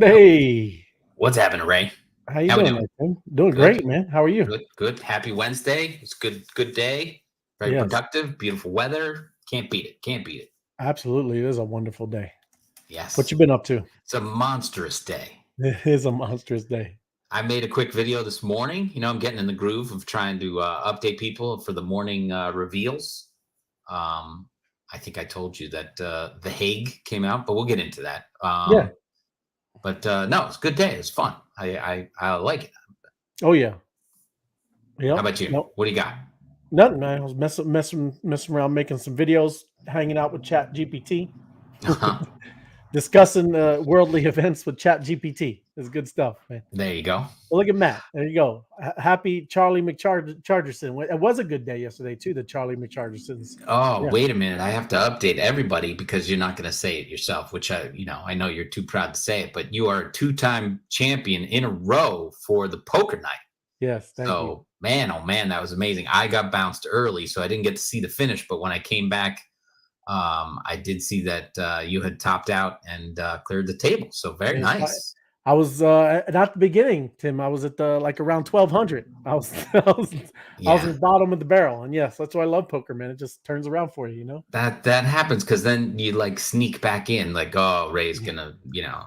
Hey, What's happening, Ray? how you How we doing doing? there, Tim? Doing Good, great, man. How are you? good. Happy Wednesday. It's good day. Very Yes, productive. Beautiful weather. Can't beat it. Can't beat it. absolutely. It is a wonderful day. What Yes. you been up to? It's a monstrous day. It is a monstrous day. I made a quick video this morning. I'm getting in the groove of trying to update people for the morning reveals. Um, I think I told you that The Hague came out, but we'll get into that. Yeah. But no, it's a good day. It's fun. I like it. Oh yeah. How Yep. about you? Nope. What do you got? Nothing, man. I was messing around, making some videos, hanging out with Chat GPT, discussing worldly events with Chat GPT. It's good stuff, man. There you go. Well, look at Matt. There you go. Happy Charlie McChargerson. It was a good day yesterday too. The Charlie McChargersons. Oh, Yeah. wait a minute. I have to update everybody because you're not going to say it yourself, which I know you're too proud to say it, but you are a two-time champion in a row for the poker night. Yes. Thank you. So, man, oh man, that was amazing. I got bounced early, so I didn't get to see the finish, but when I came back, I did see that you had topped out and cleared the table. So, very Yes, nice. I was not the beginning, Tim. I was at the like around 1200. I was I was in Yeah. the bottom of the barrel, and yes, that's why I love poker, man. It just turns around for you, you know. That happens because then you like sneak back in, like, oh, Ray's Yeah. gonna,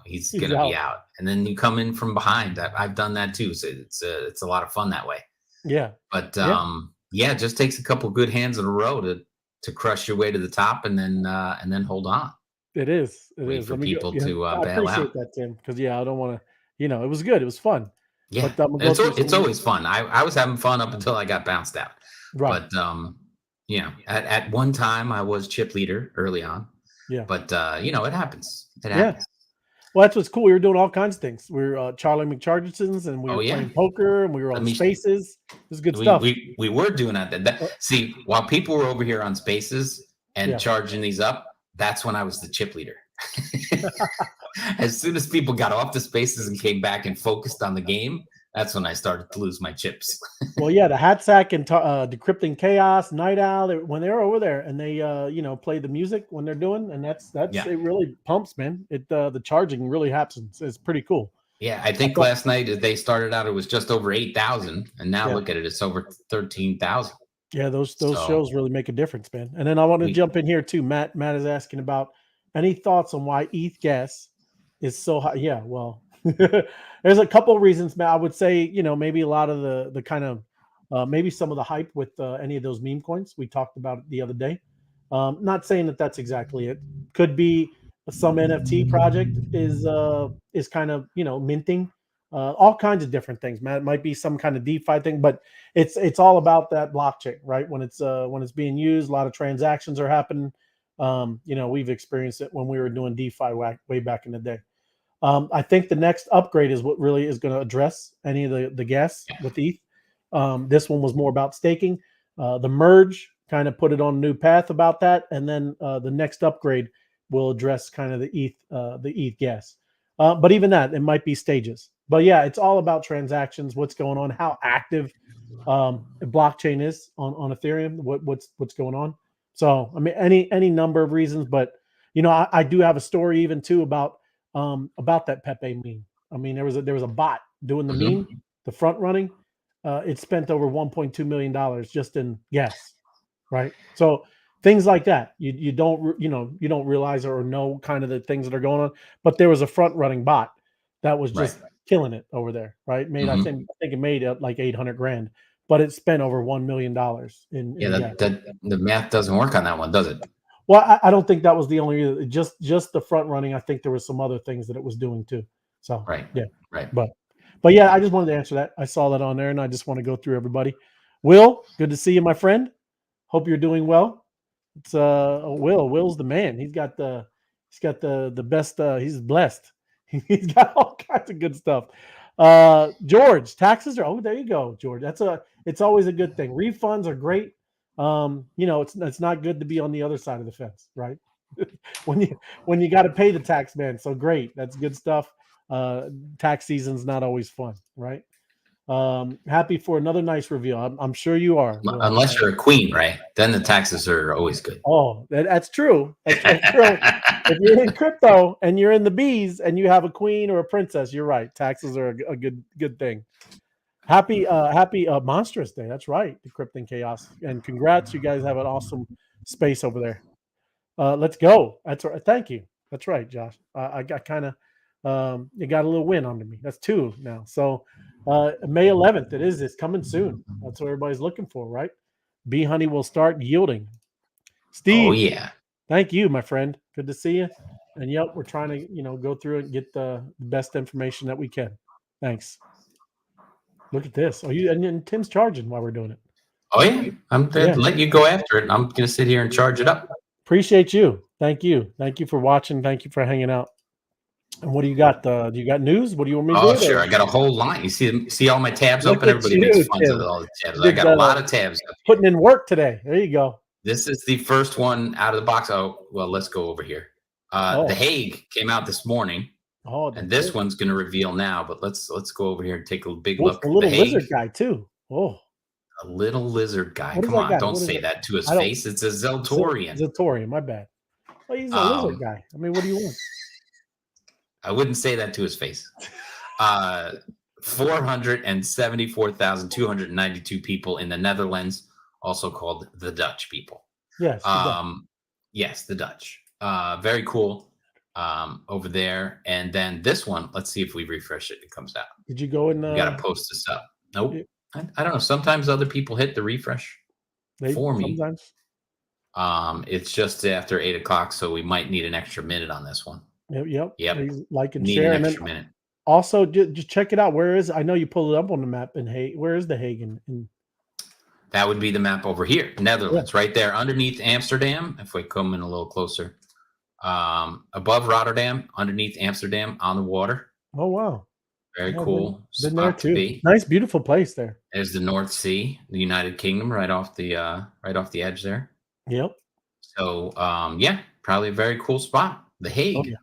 he's He's gonna be out. out, and then you come in from behind. I've done that too, so it's a lot of fun that way. Yeah, But yeah, yeah, it just takes a couple good hands in a row to crush your way to the top, and then hold on, it is. It wait is. for Let me go. people Yeah, to I bail appreciate out. that, Tim, because yeah, I don't want to. It was good. It was fun, Yeah, but I'm gonna go through it's some. always fun. I was having fun up until I got bounced out, Right. but at one time I was chip leader early on, Yeah. but it happens. It Yeah. happens. Well, that's what's cool. We were doing all kinds of things. We were Charlie McChargersons, and we Oh were yeah. playing poker, and we were Let on me Spaces. It was good We stuff. we were doing that. Uh, See, while people were over here on Spaces and yeah. charging these up, that's when I was the chip leader. As soon as people got off the Spaces and came back and focused on the game, that's when I started to lose my chips. Well, yeah, the Hat Sack and Decrypting Chaos, Night Owl. When they're over there and they, play the music when they're doing, and that's Yeah, it. Really pumps, man. It the charging really happens. It's pretty cool. yeah. I I think thought, last night they started out, it was just over 8,000, and now yeah, look at it, it's over 13,000. yeah, those So shows really make a difference, man. And then I want to we, jump in here too. Matt is asking about any thoughts on why ETH gas is so high. Yeah, well, there's a couple of reasons, Matt. I would say, maybe a lot of the kind of maybe some of the hype with any of those meme coins we talked about it the other day. Not saying that that's exactly it. Could be some NFT project is kind of minting all kinds of different things, man. It might be some kind of DeFi thing, but it's all about that blockchain, right? When it's being used, a lot of transactions are happening. We've experienced it when we were doing DeFi way back in the day. I think the next upgrade is what really is going to address any of the gas with ETH. This one was more about staking. The merge kind of put it on a new path about that, and then the next upgrade will address kind of the ETH gas. But even that, it might be stages. But yeah, it's all about transactions, what's going on, how active blockchain is on Ethereum, what's going on. So I mean, any number of reasons, but I do have a story even too about that Pepe meme. I mean, there was a bot doing the meme, mhm. the front running. It spent over $1.2 million just in gas, right? So things like that, you don't you don't realize or know kind of the things that are going on. But there was a front running bot that was Right. just killing it over there, right? Made Mhm. I think it made like 800 grand, but it spent over $1 million Yeah, in gas. that the math doesn't work on that one, does it? Well, I don't think that was the only just the front running. I think there was some other things that it was doing too. So Right. yeah, Right. but yeah, I just wanted to answer that. I saw that on there, and I just want to go through everybody. Will, good to see you, my friend. Hope you're doing well. It's Will. Will's the man. He's got the best. He's blessed. He's got all kinds of good stuff. George, taxes are. Oh, there you go, George. It's always a good thing. Refunds are great. It's not good to be on the other side of the fence, right? when you got to pay the tax man. So great. That's good stuff. Tax season's not always fun, right? Happy for another nice reveal. I'm sure you are. Unless you're a queen, right? Then the taxes are always good. Oh, that's true. That's true. If you're in crypto and you're in the bees and you have a queen or a princess, you're right. Taxes are a good thing. Happy Monstrous Day. That's right. The Crypto Chaos. And congrats. You guys have an awesome space over there. Let's go. That's right. Thank you. That's right, Josh. I got kind of you got a little win under me. That's 2 now. So May 11th, it's coming soon. That's what everybody's looking for, right? Bee honey will start yielding. Steve. Oh yeah. Thank you, my friend. Good to see you. And yep, we're trying to, go through it and get the best information that we can. Thanks. Look at this. Oh, and Tim's charging while we're doing it. Oh yeah. I'm gonna let you go after it. I'm gonna sit here and charge it up. Appreciate you. Thank you. Thank you for watching. Thank you for hanging out. And what do you got? Do you got news? What do you want me to do? Oh, sure. I got a whole line. You see all my tabs open? Everybody makes fun of all the tabs. I got a lot of tabs up putting in work today. There you go. This is the first one out of the box. Oh, well, let's go over here. The Hague came out this morning. Oh, and this one's going to reveal now, but let's go over here and take a big look. A little lizard guy too. Oh, a little lizard guy. Come on, don't say that to his face. It's a Zeltorian. Zeltorian, my bad. Well, he's a lizard guy. I mean, what do you want? I wouldn't say that to his face. 474,292 people in the Netherlands, also called the Dutch people. Yes. Yes, the Dutch. Very cool over there. And then this one, let's see if we refresh it. It comes out. Did you go in? You got to post this up. Nope. I don't know. Sometimes other people hit the refresh for me. Sometimes. It's just after 8 o'clock, so we might need an extra minute on this one. Yep. Like and need share. An extra minute. Also, just check it out. Where is? I know you pulled it up on the map in Hague. Where is the Hague? That would be the map over here, Netherlands, right there underneath Amsterdam. If we come in a little closer, above Rotterdam, underneath Amsterdam, on the water. Oh wow! Very cool. Been there too. Nice, beautiful place there. There's the North Sea, the United Kingdom, right off the edge there. Yep. So yeah, probably a very cool spot. The Hague. Oh, yeah.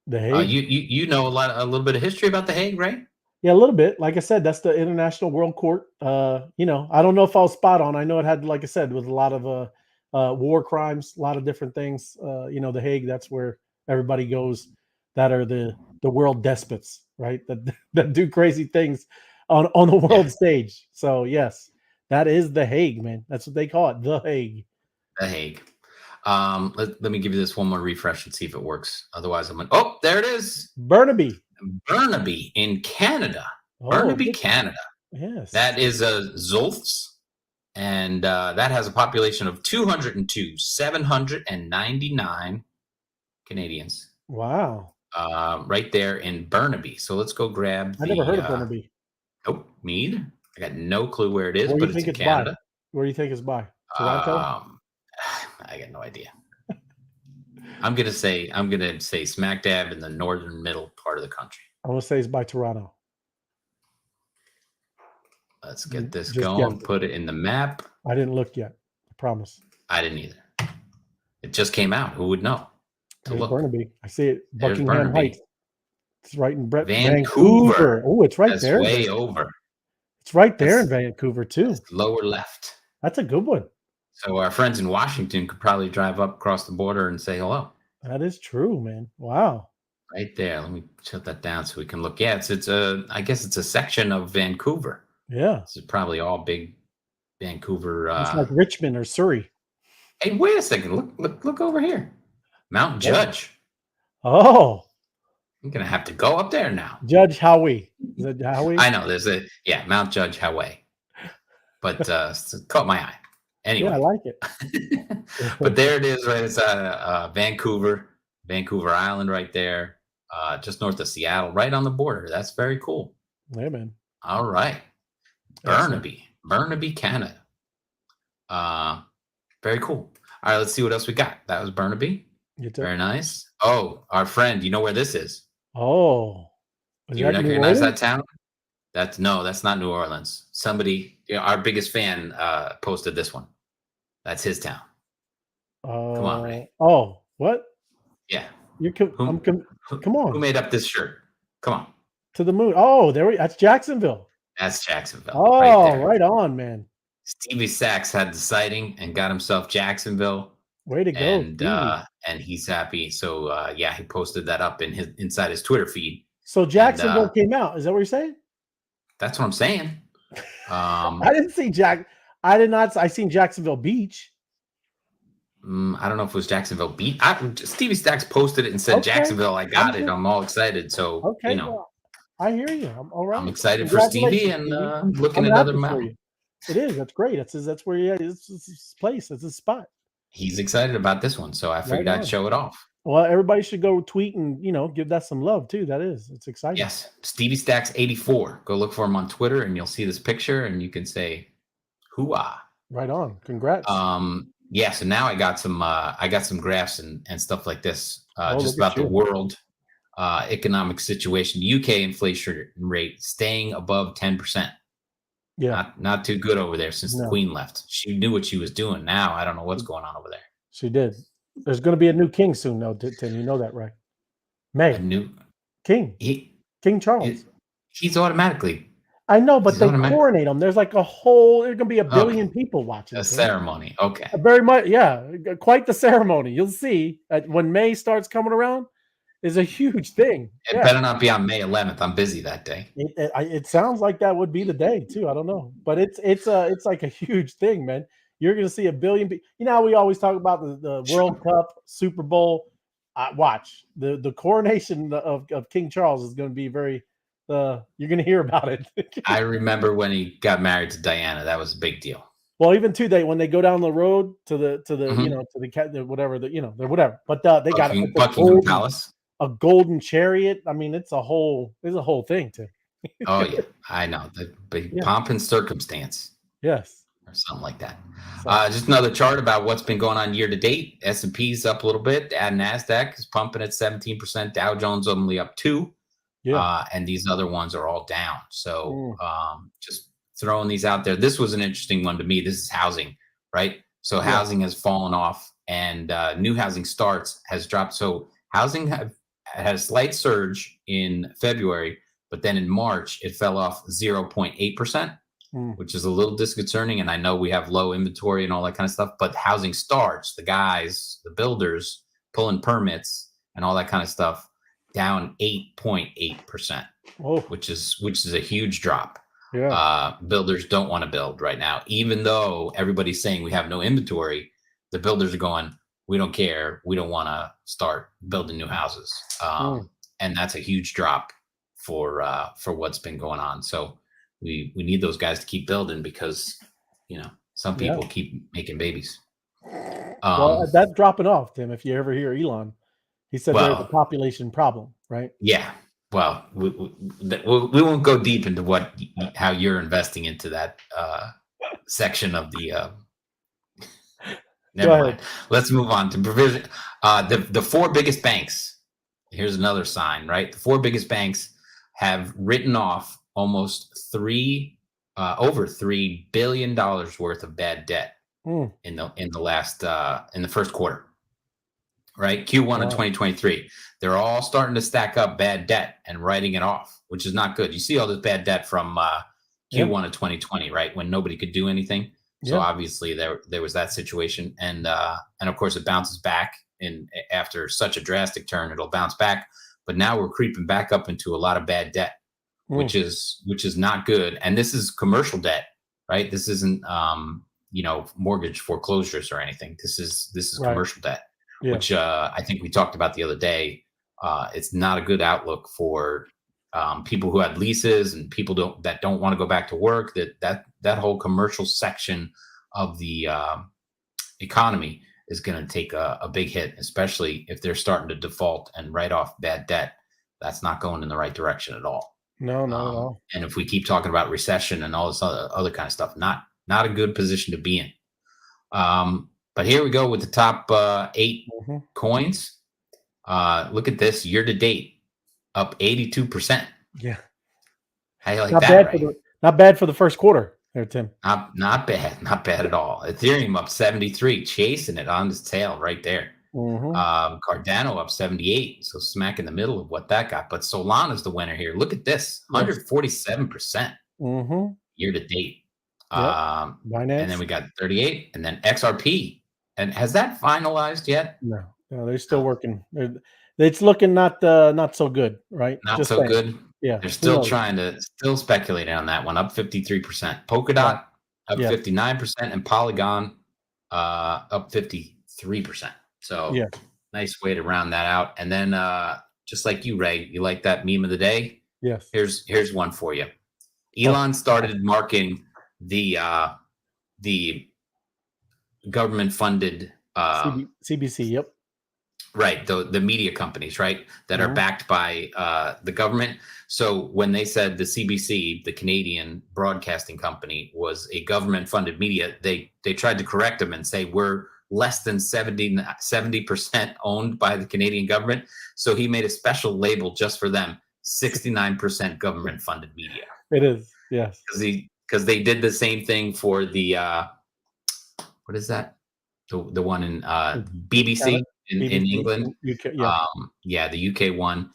The Hague. You know a little bit of history about the Hague, right? Yeah, a little bit. Like I said, that's the International World Court. I don't know if I was spot on. I know it had, like I said, with a lot of war crimes, a lot of different things. The Hague, that's where everybody goes that are the world despots, right? That do crazy things on the world stage. So yes, that is the Hague, man. That's what they call it, the Hague. The Hague. Let me give you this one more refresh and see if it works. Otherwise, oh, there it is. Burnaby in Canada. Burnaby, Canada. Yes. That is a Zolfs, and that has a population of 799 Canadians. Wow. Right there in Burnaby. So let's go grab I never heard of Burnaby. Nope, Mead. I got no clue where it is, but it's in Canada. Where do you think it's by? Toronto? I got no idea. I'm gonna say smack dab in the northern middle part of the country. I want to say it's by Toronto. Let's get this going. Put it in the map. I didn't look yet. I promise. I didn't either. It just came out. Who would know? There's Burnaby. I see it. There's Buckingham Burnaby. Heights. It's right in Vancouver. Oh, it's right there. Way over. It's right there in Vancouver too. Lower left. That's a good one. So our friends in Washington could probably drive up across the border and say hello. That is true, man. Wow. Right there. Let me shut that down so we can look. Yeah, I guess it's a section of Vancouver. Yeah. This is probably all big Vancouver. It's like Richmond or Surrey. Hey, wait a second. Look over here. Mount Judge. Oh. I'm gonna have to go up there now. Judge Howie. Is it Howie? I know there's Mount Judge Howie. But caught my eye. Anyway. Yeah, I like it. But there it is, right? It's Vancouver Island right there, just north of Seattle, right on the border. That's very cool. Yeah, man. All right. Burnaby, Canada. Very cool. All right, let's see what else we got. That was Burnaby. Very nice. Oh, our friend, you know where this is? Oh. Do you recognize that town? That's not New Orleans. Somebody, our biggest fan, posted this one. That's his town. Come on, Ray. Oh, what? Yeah. Come on. Who made up this shirt? Come on. To the moon. Oh, that's Jacksonville. That's Jacksonville. Right Oh, there. right on, man. Stevie Sachs had the sighting and got himself Jacksonville, Way to go, Stevie. and he's happy. So yeah, he posted that up in his inside his Twitter feed, So and Jacksonville came out. Is that what you're saying? that's what I'm saying. I didn't see Jack. I did not. I seen Jacksonville Beach. I don't know if it was Jacksonville Beat. Stevie Stacks posted it and said Okay. Jacksonville. I got it. good. I'm all excited. So Okay, you know, well, I hear you. I'm all right. I'm excited for Stevie and Congratulations, Stevie. looking I'm at other happy for mountain. you. It is. That's great. That's where you. It's his place. It's his spot. He's excited about this one, so I figured Right I'd on. show it off. Well, everybody should go tweet and give that some love too. It's exciting. Yes, Stevie Stacks 84. Go look for him on Twitter, and you'll see this picture, and you can say, "Hooah!" Right on. Congrats. Yeah. So now I got some graphs and stuff like this, just look at about the you. world economic situation. UK inflation rate staying above 10%. Yeah, Not too good over there since the No. Queen left. She knew what she was doing. Now I don't know what's going on over there. she did. There's going to be a new king soon, though, Tim. You know that, right? May A new King Charles. he's automatically I know, but he's they automatic- coronate him. There's like a whole. There's going to be a billion people watching. a Tim. ceremony. Okay. Very much, yeah. Quite the ceremony. You'll see when May starts coming around. Is a huge thing. It better not be on May 11th. I'm busy that day. It sounds like that would be the day too. I don't know, but it's like a huge thing, man. You're going to see a billion people. You know how we always talk about the World Cup, Super Bowl. Watch the coronation of King Charles is going to be very. You're going to hear about it. I remember when he got married to Diana. That was a big deal. Well, even today when they go down the road to the Mhm. whatever. But they got Buckingham Palace. a golden chariot. I mean, it's a whole thing too. Oh yeah, I know the big pomp and circumstance. Yes, or something like that. So- Just another chart about what's been going on year to date. S&P's up a little bit. And NASDAQ is pumping at 17%. Dow Jones only up 2%. Yeah. And these other ones are all down. So just throwing these out there. This was an interesting one to me. This is housing, right? So housing has fallen off and new housing starts has dropped. So housing had a slight surge in February, but then in March, it fell off 0.8%. Which is a little disconcerting. And I know we have low inventory and all that kind of stuff, but housing starts, the guys, the builders pulling permits and all that kind of stuff down 8.8%, which is a huge drop. Yeah. Builders don't want to build right now, even though everybody's saying we have no inventory. The builders are going, we don't care. We don't want to start building new houses. And that's a huge drop for what's been going on. So we need those guys to keep building because, some people keep making babies. Well, that's dropping off, Tim. If you ever hear Elon, he said there's a population problem, right? Yeah. Well, we won't go deep into how you're investing into that section of the. Never mind. Let's move on to provision. The 4 biggest banks. Here's another sign, right? The 4 biggest banks have written off almost over $3 billion worth of bad debt in the first quarter, right? Q1 of 2023. They're all starting to stack up bad debt and writing it off, which is not good. You see all this bad debt from Q1 of 2020, right? When nobody could do anything. So obviously there was that situation. And of course it bounces back after such a drastic turn, it'll bounce back. But now we're creeping back up into a lot of bad debt. Which is not good. And this is commercial debt, right? This isn't mortgage foreclosures or anything. This is commercial debt, which I think we talked about the other day. It's not a good outlook for people who had leases and people that don't want to go back to work. That whole commercial section of the economy is going to take a big hit, especially if they're starting to default and write off bad debt. That's not going in the right direction at all. No, not at all. And if we keep talking about recession and all this other kind of stuff, not a good position to be in. But here we go with the top 8 coins. Look at this year to date, up 82%. Yeah. How you like not that? Bad right? Not bad for the first quarter there, Tim. Not bad at all. Ethereum up 73, chasing it on its tail right there. Cardano up 78, so smack in the middle of what that got. But Solana's the winner here. Look at this, 147%. Mm-hmm. year to date. Yep. And then Binance. we got 38, and then XRP. And has that finalized yet? No, they're still No, working. It's looking not so good, right? not Just so saying. good. Yeah. They're Who still knows? trying to still speculating on that one, up 53%. Right. Polkadot up Yes. 59%, and Polygon up 53%. So Yes. nice way to round that out. And then just like you, Ray, you like that meme of the day? Yes. Here's one for you. Oh, Elon started marking the government funded CBC. Yep. right, the media companies, right, that are Mhm. backed by the government. So when they said the CBC, the Canadian Broadcasting Company, was a government funded media, they tried to correct them and say we're less than 70% owned by the Canadian government. So he made a special label just for them, 69% government funded media. It is. Yes. Because they did the same thing for the what is that? The one in BBC in BBC, England. UK. Yeah. Yeah, the UK one.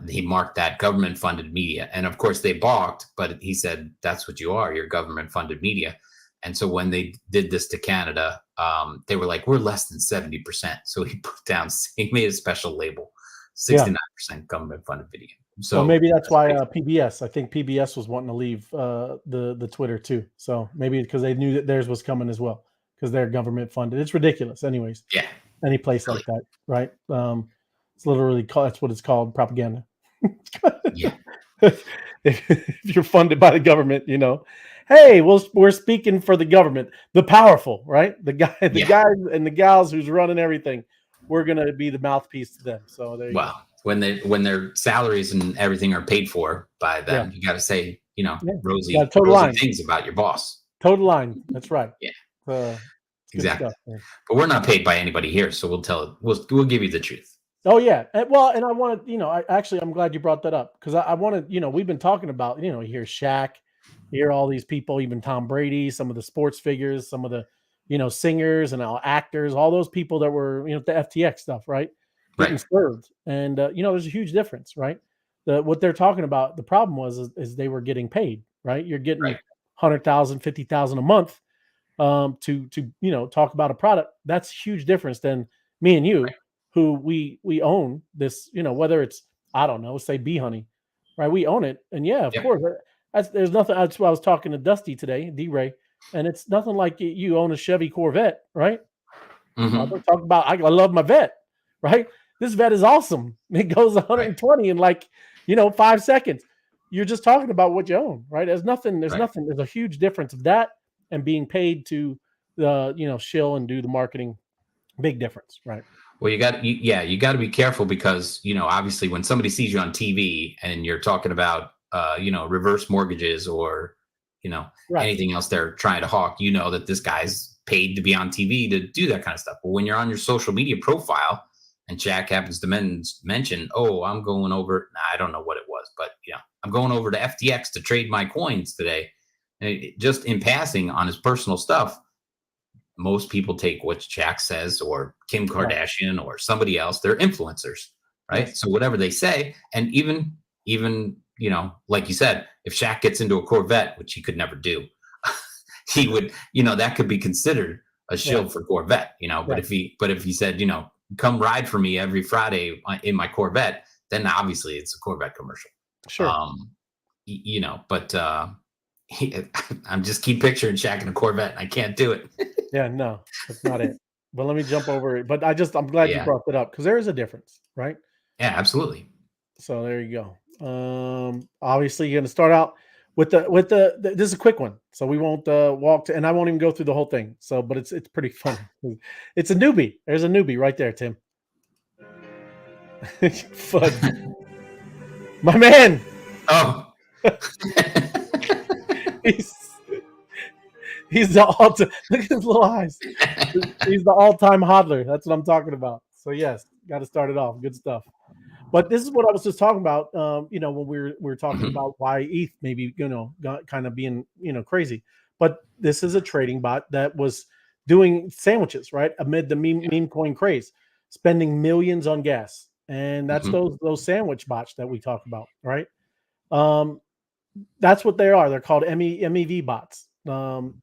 He marked that government funded media. And of course they balked, but he said, that's what you are. You're government funded media. And so when they did this to Canada, they were like, we're less than 70%. So he put down, he made a special label, 69% government funded video. So well, maybe that's why PBS. I think PBS was wanting to leave the Twitter too. So maybe because they knew that theirs was coming as well because they're government funded. It's ridiculous, anyways. yeah, Any place like that, right? It's literally that's what it's called, propaganda. yeah, if you're funded by the government, hey, we're speaking for the government, the powerful, right? The guys and the gals who's running everything. We're gonna be the mouthpiece to them. So there you go. When their salaries and everything are paid for by them, you got to say, rosy things about your boss. Total line. That's right. Yeah, exactly. Stuff, but we're not paid by anybody here, so we'll give you the truth. Oh yeah. And I wanted, I'm glad you brought that up because I wanted, we've been talking about, you hear Shaq, you hear all these people, even Tom Brady, some of the sports figures, some of the, singers and actors, all those people that were, the FTX stuff, right? Getting served. And, there's a huge difference, right? What they're talking about, the problem is they were getting paid, right? You're getting 100,000, 50,000 a month to talk about a product. That's a huge difference than me and you, who we own this, whether it's, I don't know, say Bee Honey, right? We own it. And yeah, of course, there's nothing. That's why I was talking to Dusty today, D-Ray, and it's nothing like you own a Chevy Corvette, right? Mm-hmm. Talk about, I love my vet, right? This vet is awesome. It goes 120 in 5 seconds. You're just talking about what you own, right? There's nothing. There's a huge difference of that and being paid to shill and do the marketing. Big difference, right? Well, you got to be careful because, obviously when somebody sees you on TV and you're talking about, reverse mortgages or, anything else they're trying to hawk, that this guy's paid to be on TV to do that kind of stuff. But when you're on your social media profile and Jack happens to mention, oh, I'm going over, I don't know what it was, but I'm going over to FTX to trade my coins today. And just in passing on his personal stuff, most people take what Jack says or Kim Kardashian or somebody else. They're influencers, right? Yes. So whatever they say, and even like you said, if Shaq gets into a Corvette, which he could never do, he would, that could be considered a shill for Corvette, But if he said, come ride for me every Friday in my Corvette, then obviously it's a Corvette commercial. Sure. But I'm just keep picturing Shaq in a Corvette. And I can't do it. Yeah, no, that's not it. But let me jump over it. But I'm glad you brought that up because there is a difference, right? Yeah, absolutely. So there you go. Obviously you're going to start out with the this is a quick one, so we won't walk to, and I won't even go through the whole thing. So, but it's pretty fun. It's a newbie. There's a newbie right there, Tim. Fud, my man. Oh. He's the look at his little eyes. He's the all-time hodler. That's what I'm talking about. So yes, got to start it off. Good stuff. But this is what I was just talking about. When we were talking about why ETH maybe got kind of being crazy. But this is a trading bot that was doing sandwiches right amid the meme coin craze, spending millions on gas, and that's those sandwich bots that we talk about, right? That's what they are. They're called MEV bots. And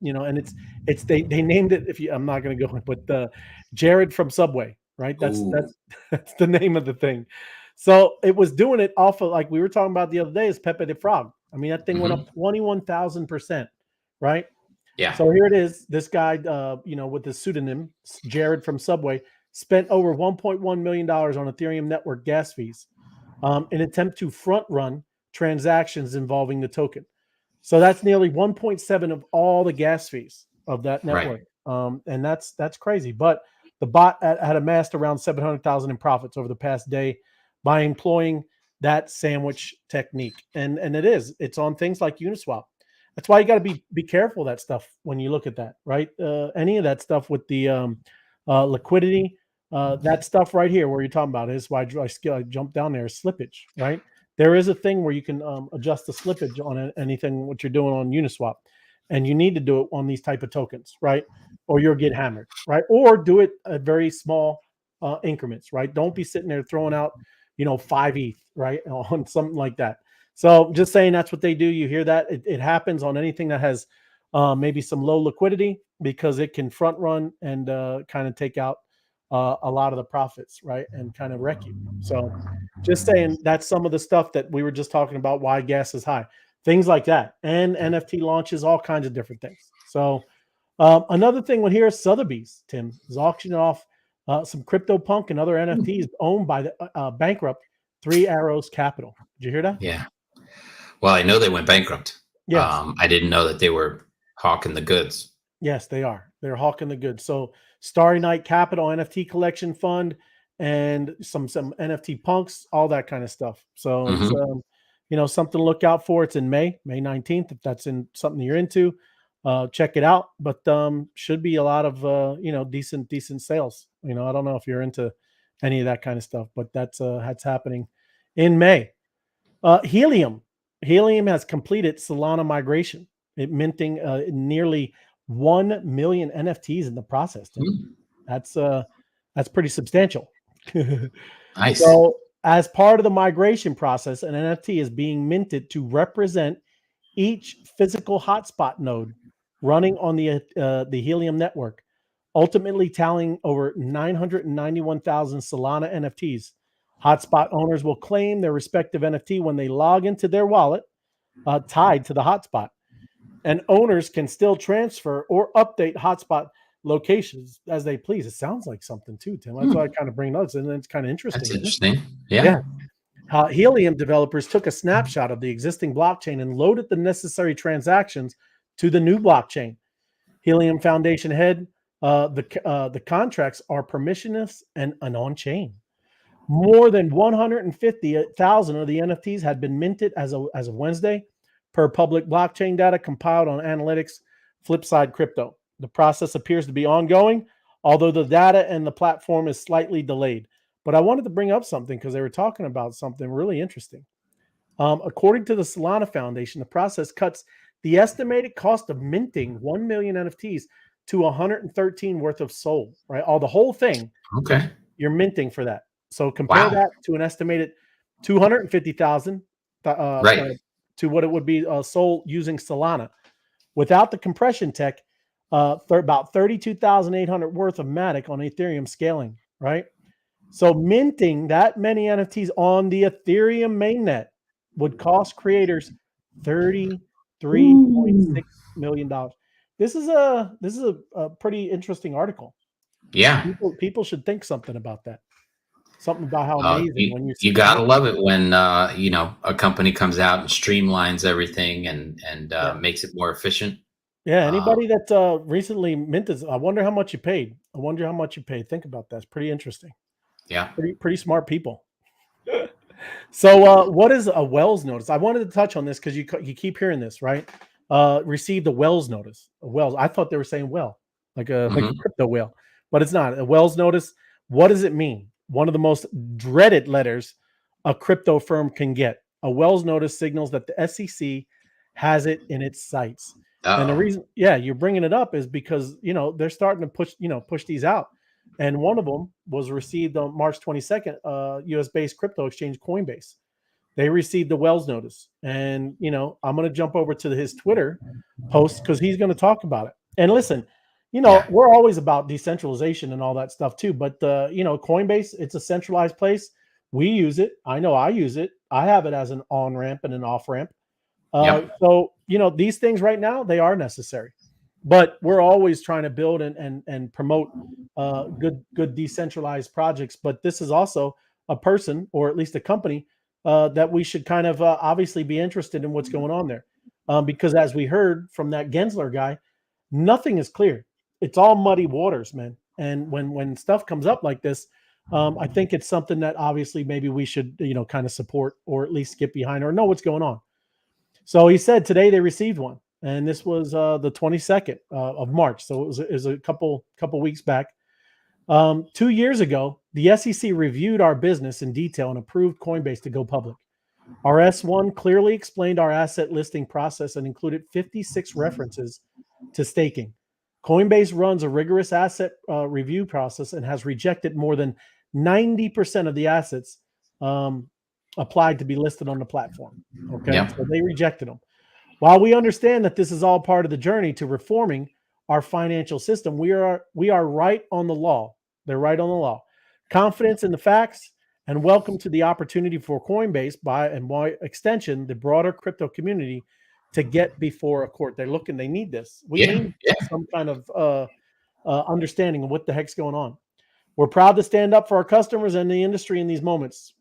they named it. I'm not going to go in, but Jared from Subway, right? That's Ooh. that's that's the name of the thing. So it was doing it off of, like we were talking about the other day, is Pepe the Frog. I mean, that thing went up 21,000%, right? Yeah. So here it is. This guy, with the pseudonym Jared from Subway, spent over $1.1 million on Ethereum network gas fees, in attempt to front run transactions involving the token. So that's nearly 1.7 of all the gas fees of that network, and that's crazy. But the bot had amassed around 700,000 in profits over the past day by employing that sandwich technique, and it's on things like Uniswap. That's why you got to be careful of that stuff when you look at that, right? Any of that stuff with the liquidity, that stuff right here where you're talking about is why I jumped down there. Is slippage, right? There is a thing where you can adjust the slippage on anything what you're doing on Uniswap, and you need to do it on these type of tokens, right? Or you'll get hammered, right? Or do it at very small increments, right? Don't be sitting there throwing out, 5 ETH, right, on something like that. So just saying that's what they do. You hear that? It happens on anything that has maybe some low liquidity because it can front run and kind of take out a lot of the profits, right, and kind of wreck you. So just saying that's some of the stuff that we were just talking about, why gas is high, things like that, and NFT launches, all kinds of different things. So another thing with here is Sotheby's, Tim, is auctioning off some CryptoPunk and other NFTs owned by the bankrupt Three Arrows Capital. Did you hear that? Yeah. Well, I know they went bankrupt. Yes. I didn't know that they were hawking the goods. Yes, they are. They're hawking the goods. So Starry Night Capital NFT collection fund and some NFT punks, all that kind of stuff. So it's something to look out for. It's in May 19th. If that's in something you're into, check it out. But should be a lot of decent sales. I don't know if you're into any of that kind of stuff, but that's happening in May. Helium has completed Solana migration, minting nearly 1 million NFTs in the process. That's pretty substantial. Nice. So as part of the migration process, an NFT is being minted to represent each physical hotspot node running on the Helium network, ultimately tallying over 991,000 Solana NFTs. Hotspot owners will claim their respective NFT when they log into their wallet tied to the hotspot. And owners can still transfer or update hotspot locations as they please. It sounds like something too, Tim. That's why I kind of bring those, and it's kind of interesting. That's interesting. Yeah. Helium developers took a snapshot of the existing blockchain and loaded the necessary transactions to the new blockchain. Helium Foundation head, the contracts are permissionless and on-chain. More than 150,000 of the NFTs had been minted as of Wednesday, per public blockchain data compiled on Analytics Flipside Crypto. The process appears to be ongoing, although the data and the platform is slightly delayed. But I wanted to bring up something because they were talking about something really interesting. According to the Solana Foundation, the process cuts the estimated cost of minting 1 million NFTs to 113 worth of SOL, right? The whole thing. Okay. You're minting for that. So compare that to an estimated 250,000 to what it would be sold using Solana. Without the compression tech, about 32,800 worth of Matic on Ethereum scaling, right? So minting that many NFTs on the Ethereum mainnet would cost creators $33.6 million. This is a pretty interesting article. Yeah. People should think something about that. Something about how amazing you gotta love it when a company comes out and streamlines everything and makes it more efficient. Yeah, anybody that recently minted, I wonder how much you paid. Think about that. It's pretty interesting. Yeah, pretty smart people. So what is a Wells notice? I wanted to touch on this because you keep hearing this, right? Received a Wells notice. A Wells. I thought they were saying like a crypto whale, but it's not. A Wells notice. What does it mean? One of the most dreaded letters a crypto firm can get. A Wells notice signals that the SEC has it in its sights. And the reason, you're bringing it up is because, they're starting to push these out. And one of them was received on March 22nd, US-based crypto exchange Coinbase. they received the Wells notice. And, you know, I'm going to jump over to his Twitter post because he's going to talk about it. And listen, you know, we're always about decentralization and all that stuff too. But, you know, Coinbase, it's a centralized place. We use it. I know I use it. I have it as an on-ramp and an off-ramp. So, you know, these things right now, they are necessary. But we're always trying to build and promote good decentralized projects. But this is also a person, or at least a company, that we should kind of obviously be interested in what's going on there. Because as we heard from that Gensler guy, nothing is clear. It's all muddy waters, man. And when stuff comes up like this, I think it's something that obviously maybe we should, you know, kind of support or at least get behind or know what's going on. So he said today they received one, and this was the 22nd of March. So it was a couple weeks back. 2 years ago, the SEC reviewed our business in detail and approved Coinbase to go public. Our S1 clearly explained our asset listing process and included 56 references to staking. Coinbase runs a rigorous asset review process and has rejected more than 90% of the assets applied to be listed on the platform. Okay, so they rejected them. While we understand that this is all part of the journey to reforming our financial system, we are right on the law. They're right on the law. Confidence in the facts, and welcome to the opportunity for Coinbase by extension, the broader crypto community to get before a court. They need this. We need some kind of understanding of what the heck's going on. We're proud to stand up for our customers and the industry in these moments.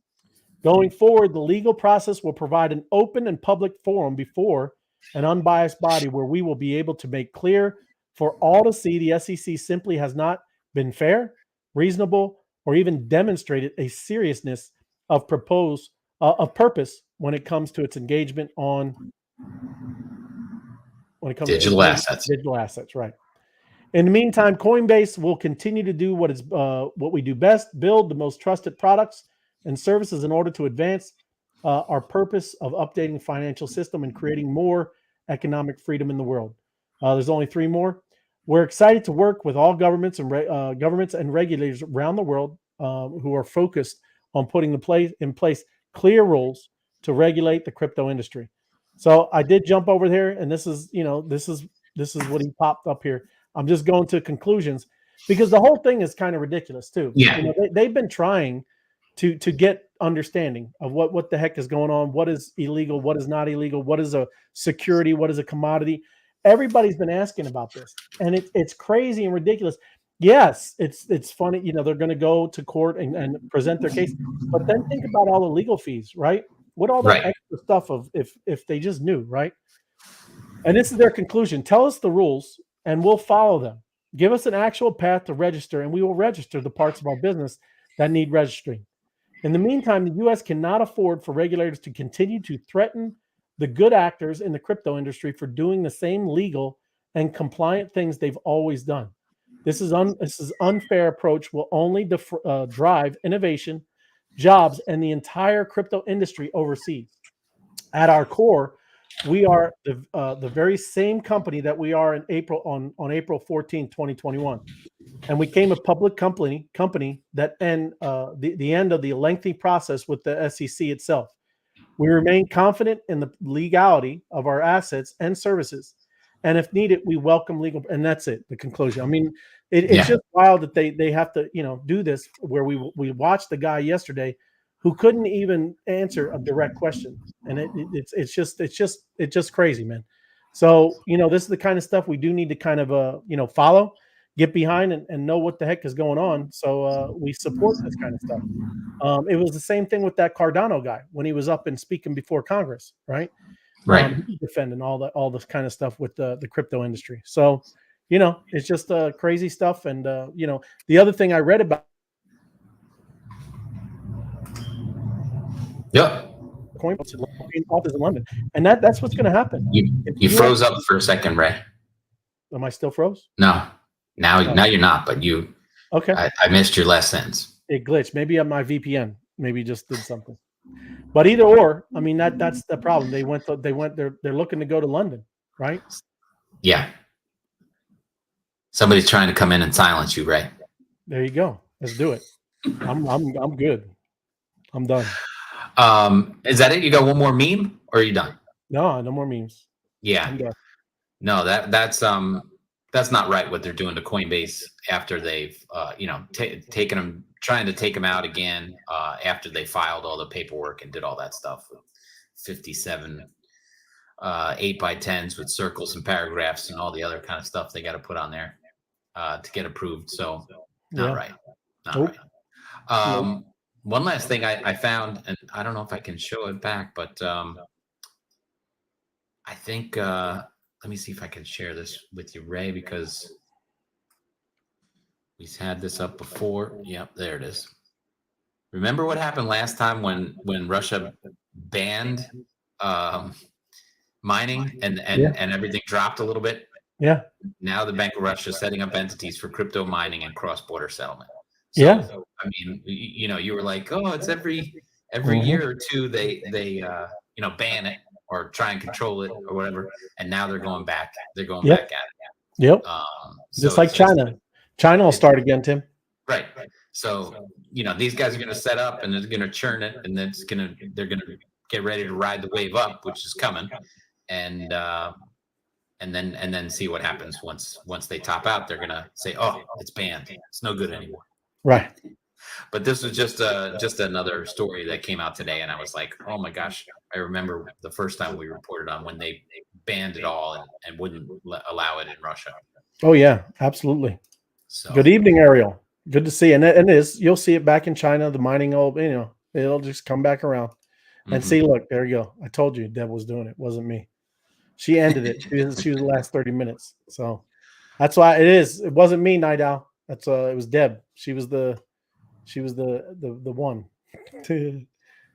Going forward, the legal process will provide an open and public forum before an unbiased body where we will be able to make clear for all to see the SEC simply has not been fair, reasonable, or even demonstrated a seriousness of purpose when it comes to its engagement on digital assets. Digital assets, right. In the meantime, Coinbase will continue to do what we do best, build the most trusted products and services in order to advance our purpose of updating the financial system and creating more economic freedom in the world. There's only 3 more. We're excited to work with all governments and regulators around the world who are focused on putting in place clear rules to regulate the crypto industry. So I did jump over there, and this is what he popped up here. I'm just going to conclusions because the whole thing is kind of ridiculous too. Yeah. You know, they've been trying to get understanding of what the heck is going on, what is illegal, what is not illegal, what is a security, what is a commodity. Everybody's been asking about this, and it's crazy and ridiculous. Yes, it's funny, you know, they're going to go to court and present their case, but then think about all the legal fees, right? What all that extra stuff of if they just knew, right? And this is their conclusion. Tell us the rules and we'll follow them. Give us an actual path to register, and we will register the parts of our business that need registering. In the meantime, the U.S. cannot afford for regulators to continue to threaten the good actors in the crypto industry for doing the same legal and compliant things they've always done. This is unfair approach will only drive innovation, jobs, and the entire crypto industry overseas. At our core, we are the very same company that we are on April 14, 2021. And we became a public company that the end of the lengthy process with the SEC itself. We remain confident in the legality of our assets and services. And if needed, we welcome legal. And that's it, the conclusion. I mean, it's just wild that they have to, you know, do this where we watched the guy yesterday who couldn't even answer a direct question. And it's just crazy, man. So, you know, this is the kind of stuff we do need to kind of, you know, follow, get behind and know what the heck is going on. So we support this kind of stuff. It was the same thing with that Cardano guy when he was up and speaking before Congress, right? Defending all this kind of stuff with the crypto industry. So, you know, it's just crazy stuff. And, you know, the other thing I read about. Coinbase office in London, and that's what's going to happen. You froze up for a second, Ray. Am I still froze? No, now you're not. But you. Okay. I missed your last sentence. It glitched. Maybe on my VPN. Maybe just did something. But either or, I mean that's the problem. They're looking to go to London, right? Yeah. Somebody's trying to come in and silence you, Ray. There you go. Let's do it. I'm good. I'm done. Is that it? You got one more meme, or are you done? No, no more memes. Yeah. I'm done. No, that's not right what they're doing to Coinbase after they've taken them, trying to take them out again after they filed all the paperwork and did all that stuff with 57 8x10s with circles and paragraphs and all the other kind of stuff they got to put on there to get approved. So not Yeah. right. Not Nope. right. One last thing I found, and I don't know if I can show it back, but I think let me see if I can share this with you, Ray, because we've had this up before. Yep, there it is. Remember what happened last time when Russia banned mining and everything dropped a little bit? Yeah. Now the Bank of Russia is setting up entities for crypto mining and cross-border settlement. So, Yeah. I mean, you were like, oh, it's every Mhm. year or two they ban it or try and control it or whatever, and now they're going back. They're going Yep. back at it. Yep. So Just like China. China will start again, Tim. Right. So, these guys are going to set up and they're going to churn it, and they're going to get ready to ride the wave up, which is coming, and then see what happens once they top out. They're going to say, oh, it's banned. It's no good anymore. Right. But this was just another story that came out today, and I was like, oh my gosh, I remember the first time we reported on when they banned it all and wouldn't allow it in Russia. Oh yeah, absolutely. So good evening, Ariel. Good to see you. And you'll see it back in China. The mining it'll just come back around. And see, look, there you go. I told you Deb was doing it. Wasn't me. She ended it. She was the last 30 minutes. So that's why it is. It wasn't me, Night Owl. It was Deb. She was the one.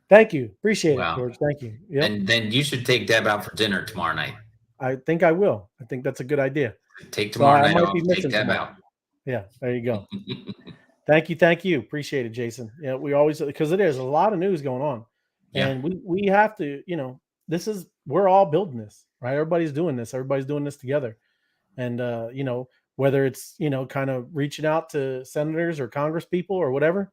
Thank you. Appreciate it, George. Thank you. Yep. And then you should take Deb out for dinner tomorrow night. I think I will. I think that's a good idea. Take tomorrow night off. Take Deb out. Yeah, there you go. Thank you. Appreciate it, Jason. Yeah, we always, because there's a lot of news going on. Yeah. And we have to, we're all building this, right? Everybody's doing this together. And whether it's, kind of reaching out to senators or Congress people or whatever,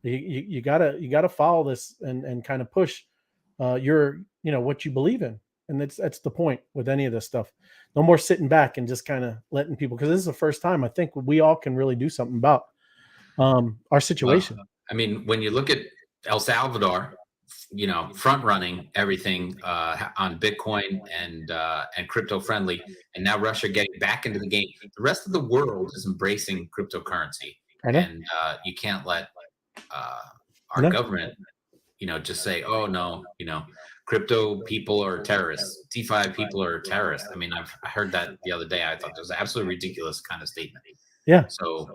you gotta follow this and kind of push what you believe in. And that's the point with any of this stuff. No more sitting back and just kind of letting people, because this is the first time I think we all can really do something about our situation. Well, I mean, when you look at El Salvador, front running everything on Bitcoin and crypto friendly, and now Russia getting back into the game. The rest of the world is embracing cryptocurrency, and you can't let our government, just say, oh no, crypto people are terrorists, DeFi people are terrorists. I mean, I heard that the other day. I thought it was an absolutely ridiculous kind of statement. Yeah. So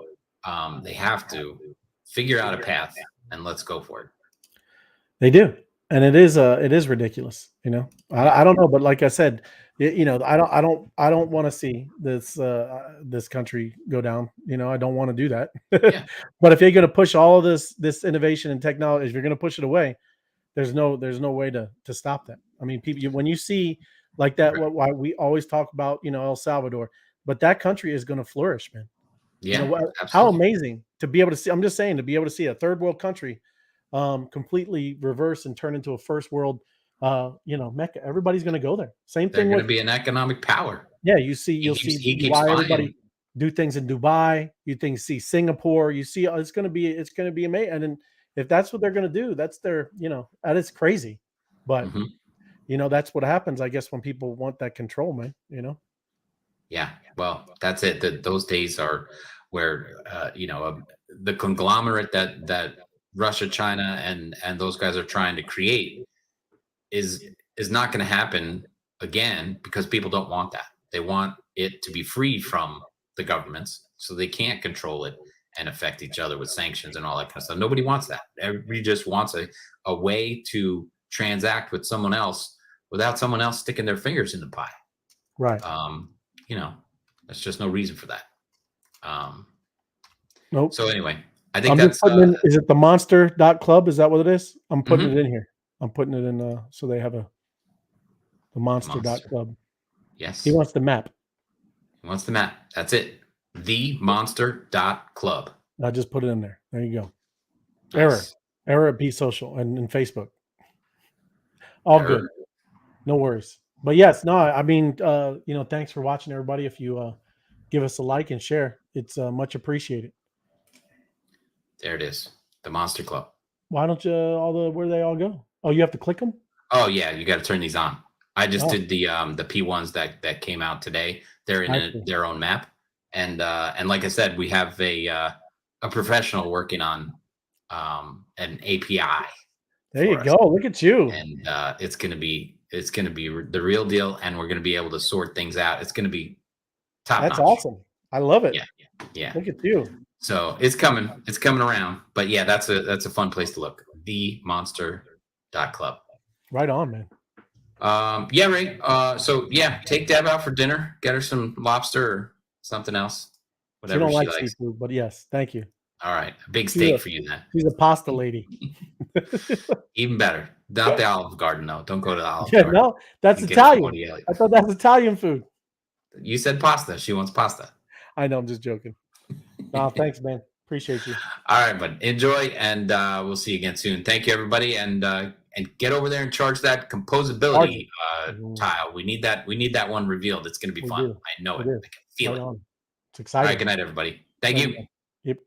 they have to figure out a path, and let's go for it. They do, and it is ridiculous. I don't know, but like I said, I don't want to see this country go down. I don't want to do that. Yeah. But if you're going to push all of this innovation and technology, if you're going to push it away, there's no way to stop that. I mean, people, when you see like that, why we always talk about El Salvador, but that country is going to flourish, man. Yeah, how amazing to be able to see. I'm just saying, to be able to see a third world country completely reverse and turn into a first world Mecca. Everybody's going to go there. Same thing. They're going to be an economic power. Yeah, you'll see why everybody do things in Dubai. You see Singapore. You see it's going to be amazing. And then if that's what they're going to do, that's their that is crazy. But that's what happens, I guess, when people want that control, man. Yeah, well, that's it. Those days are where the conglomerate that Russia, China, and those guys are trying to create is not going to happen again, because people don't want that. They want it to be free from the governments, so they can't control it and affect each other with sanctions and all that kind of stuff. Nobody wants that. Everybody just wants a way to transact with someone else without someone else sticking their fingers in the pie. Right. There's just no reason for that. Nope. So anyway, I think that's is it the monster.club? Is that what it is? I'm putting it in here. I'm putting it in so they have the monster.club. Yes. He wants the map. That's it. The monster.club. I just put it in there. There you go. Nice. Error at Be Social and Facebook. All Sure. good. No worries. But yes, no, I mean, thanks for watching, everybody. If you give us a like and share, it's much appreciated. There it is. The Monster Club. Why don't you where do they all go? Oh, you have to click them? Oh yeah, you got to turn these on. I just Oh. did the P1s that came out today. They're I in see. their own map, and like I said, we have a professional working on an API. There you for us. go. Look at you. And it's gonna be the real deal, and we're gonna be able to sort things out. It's gonna be top That's notch. awesome. I love it. Yeah. Look at you. So it's coming around. But yeah, that's a fun place to look. TheMonster.club. Right on, man. Yeah, Ray. So yeah, take Deb out for dinner. Get her some lobster or something else. She Whatever don't she like likes. seafood, but yes, thank you. All right. A big steak for you then. She's a pasta lady. Even better. Not the Olive Garden, though. Don't go to the Olive Yeah, Garden. no, that's You get it from Italian. Woody Elliott. I thought that's Italian food. You said pasta. She wants pasta. I know, I'm just joking. No, thanks, man. Appreciate you. All right, but enjoy, and we'll see you again soon. Thank you, everybody, and get over there and charge that composability tile. We need that. We need that one revealed. It's going to be fun. I know it. I can feel it. It's All exciting. right, good night, everybody. Thank you. Yep.